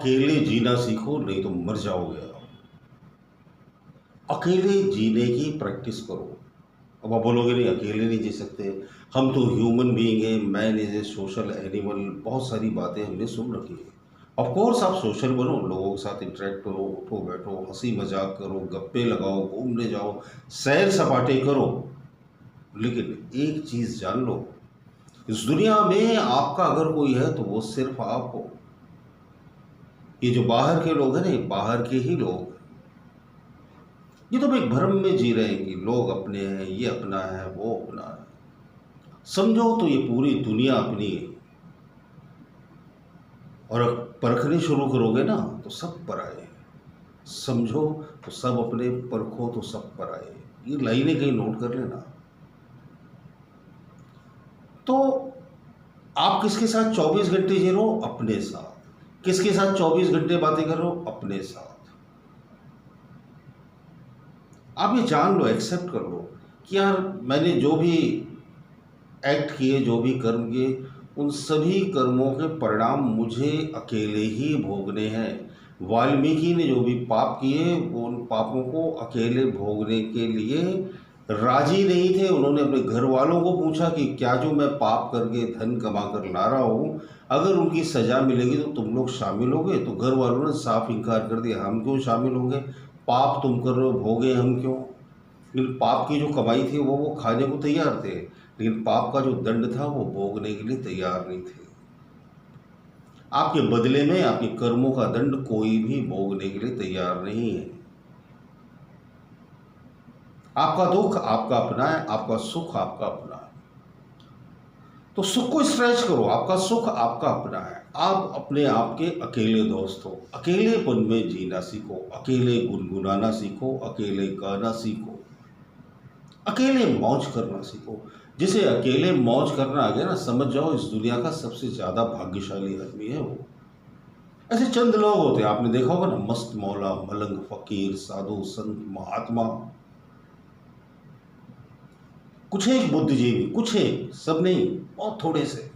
अकेले जीना सीखो, नहीं तो मर जाओगे आप। अकेले जीने की प्रैक्टिस करो। अब आप बोलोगे नहीं अकेले नहीं जी सकते, हम तो ह्यूमन बीइंग है, man is a social animal, बहुत सारी बातें हमने सुन रखी है। ऑफ कोर्स आप सोशल बनो, लोगों के साथ इंटरेक्ट करो, उठो बैठो, हंसी मजाक करो, गप्पे लगाओ, घूमने जाओ, सैर सपाटे करो। लेकिन एक चीज़ जान लो, इस दुनिया में आपका अगर कोई है तो वो सिर्फ आप हो। ये जो बाहर के लोग हैं ना, ये बाहर के ही लोग हैं। ये तो एक भ्रम में जी रहे हैं कि लोग अपने हैं, ये अपना है, वो अपना है। समझो तो ये पूरी दुनिया अपनी है, और परखने शुरू करोगे ना तो सब पराए। समझो तो सब अपने, परखो तो सब पराए। ये लाइनें कहीं नोट कर लेना। तो आप किसके साथ 24 घंटे जी रहो? अपने साथ। किसके साथ 24 घंटे बातें करो? अपने साथ। आप ये जान लो, एक्सेप्ट कर लो कि यार मैंने जो भी एक्ट किए, जो भी कर्म किए, उन सभी कर्मों के परिणाम मुझे अकेले ही भोगने हैं। वाल्मीकि ने जो भी पाप किए वो उन पापों को अकेले भोगने के लिए राजी नहीं थे। उन्होंने अपने घर वालों को पूछा कि क्या जो मैं पाप करके धन कमा कर ला रहा हूँ, अगर उनकी सज़ा मिलेगी तो तुम लोग शामिल होगे? तो घर वालों ने साफ इनकार कर दिया, हम क्यों शामिल होंगे, पाप तुम कर रहे हो, भोगे हम क्यों। लेकिन पाप की जो कमाई थी वो खाने को तैयार थे, लेकिन पाप का जो दंड था वो भोगने के लिए तैयार नहीं थे। आपके बदले में आपके कर्मों का दंड कोई भी भोगने के लिए तैयार नहीं है। आपका दुख आपका अपना है, आपका सुख आपका अपना है। तो सुख को स्ट्रेच करो, आपका सुख आपका अपना है। आप अपने आप के अकेले दोस्त हो। अकेलेपन में जीना सीखो, अकेले गुनगुनाना सीखो, अकेले गाना सीखो, अकेले मौज करना सीखो। जिसे अकेले मौज करना आ गया ना, समझ जाओ इस दुनिया का सबसे ज़्यादा भाग्यशाली आदमी है वो। ऐसे चंद लोग होते हैं, आपने देखा होगा ना, मस्त मौला, मलंग, फकीर, साधु, संत, महात्मा, कुछ एक बुद्धिजीवी, कुछ एक, सब नहीं, बहुत थोड़े से।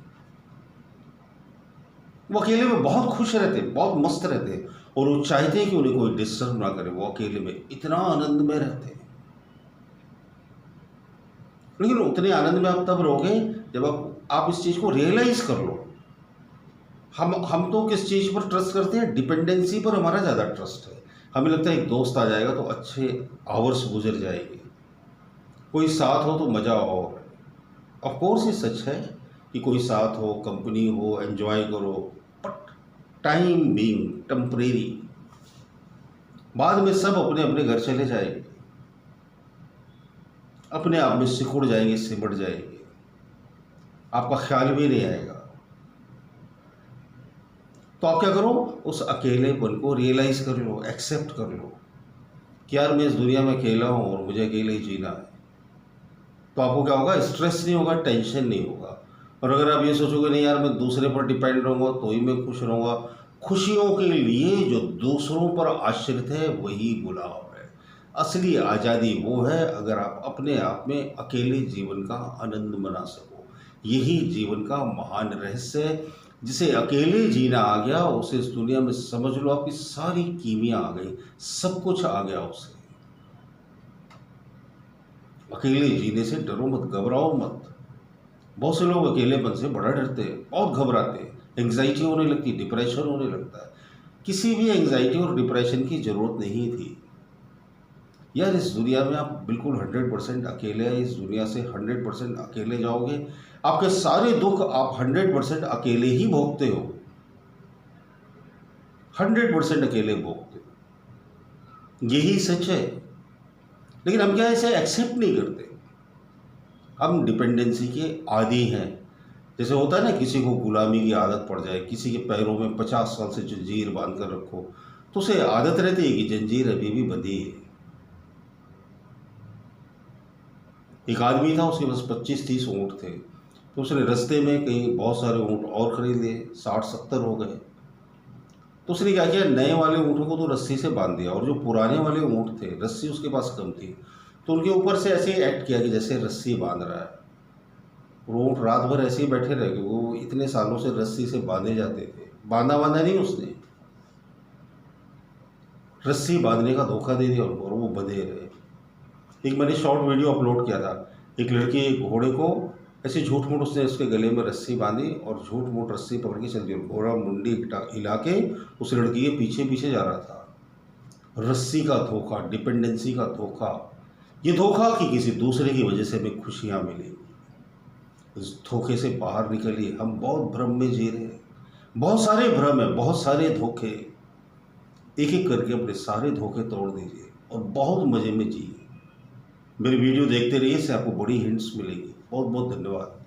वो अकेले में बहुत खुश रहते, बहुत मस्त रहते, और वो चाहते हैं कि उन्हें कोई डिस्टर्ब ना करे। वो अकेले में इतना आनंद में रहते हैं। लेकिन उतने आनंद में आप तब रहोगे जब आप इस चीज़ को रियलाइज कर लो। हम तो किस चीज़ पर ट्रस्ट करते हैं? डिपेंडेंसी पर हमारा ज़्यादा ट्रस्ट है। हमें लगता है एक दोस्त आ जाएगा तो अच्छे आवर्स गुजर जाएंगे, कोई साथ हो तो मज़ा और। ऑफ कोर्स ये सच है कि कोई साथ हो, कंपनी हो, एंजॉय करो, बट टाइम बीइंग टेम्परेरी, बाद में सब अपने अपने घर चले जाएंगे, अपने आप में सिकुड़ जाएंगे, सिमट जाएंगे, आपका ख्याल भी नहीं आएगा। तो आप क्या करो, उस अकेलेपन को रियलाइज कर लो, एक्सेप्ट कर लो कि यार मैं इस दुनिया में अकेला हूँ और मुझे अकेले ही जीना है। तो आपको क्या होगा? स्ट्रेस नहीं होगा, टेंशन नहीं होगा। और अगर आप ये सोचोगे नहीं यार मैं दूसरे पर डिपेंड रहूँगा तो ही मैं खुश रहूँगा, खुशियों के लिए जो दूसरों पर आश्रित है वही गुलाम है। असली आज़ादी वो है अगर आप अपने आप में अकेले जीवन का आनंद मना सको। यही जीवन का महान रहस्य है। जिसे अकेले जीना आ गया उसे इस दुनिया में समझ लो आपकी सारी कीमिया आ गई, सब कुछ आ गया उसे। अकेले जीने से डरो मत, घबराओ मत। बहुत से लोग अकेलेपन से बड़ा डरते हैं, बहुत घबराते हैं, एंग्जाइटी होने लगती, डिप्रेशन होने लगता है। किसी भी एंग्जाइटी और डिप्रेशन की ज़रूरत नहीं थी यार। इस दुनिया में आप बिल्कुल 100% अकेले हैं। इस दुनिया से 100% अकेले जाओगे, आपके सारे दुख आप 100% अकेले ही भोगते हो, 100% अकेले भोगते हो, यही सच है। लेकिन हम क्या इसे एक्सेप्ट नहीं करते। हम डिपेंडेंसी के आदी हैं। जैसे होता है ना, किसी को गुलामी की आदत पड़ जाए, किसी के पैरों में 50 साल से जंजीर बांध कर रखो तो उसे आदत रहती है कि जंजीर अभी भी बंधी है। एक आदमी था, उसके पास 25-30 ऊँट थे, तो उसने रास्ते में कहीं बहुत सारे ऊँट और खरीद लिए, 60-70 हो गए। तो उसने क्या किया, नए वाले ऊँटों को तो रस्सी से बांध दिया, और जो पुराने वाले ऊँट थे रस्सी उसके पास कम थी तो उनके ऊपर से ऐसे ही एक्ट किया कि जैसे रस्सी बांध रहा है। और ऊँट रात भर ऐसे ही बैठे रह गए, वो इतने सालों से रस्सी से बांधे जाते थे, बांधा नहीं उसने, रस्सी बांधने का धोखा दे दिया उनको और वो बंधे रहे। एक मैंने शॉर्ट वीडियो अपलोड किया था, एक लड़की एक घोड़े को ऐसे झूठ मूठ उसने उसके गले में रस्सी बांधी और झूठ मूठ रस्सी पकड़ के चल दी, घोड़ा मुंडी हिला के उस लड़की के पीछे पीछे जा रहा था। रस्सी का धोखा, डिपेंडेंसी का धोखा, ये धोखा कि किसी दूसरे की वजह से हमें खुशियाँ मिली। इस धोखे से बाहर निकलिए। हम बहुत भ्रम में जी रहे हैं, बहुत सारे भ्रम है, बहुत सारे धोखे। एक एक करके अपने सारे धोखे तोड़ दीजिए और बहुत मज़े में जिए। मेरी वीडियो देखते रहिए, इससे आपको बड़ी हिंट्स मिलेंगी। बहुत बहुत धन्यवाद।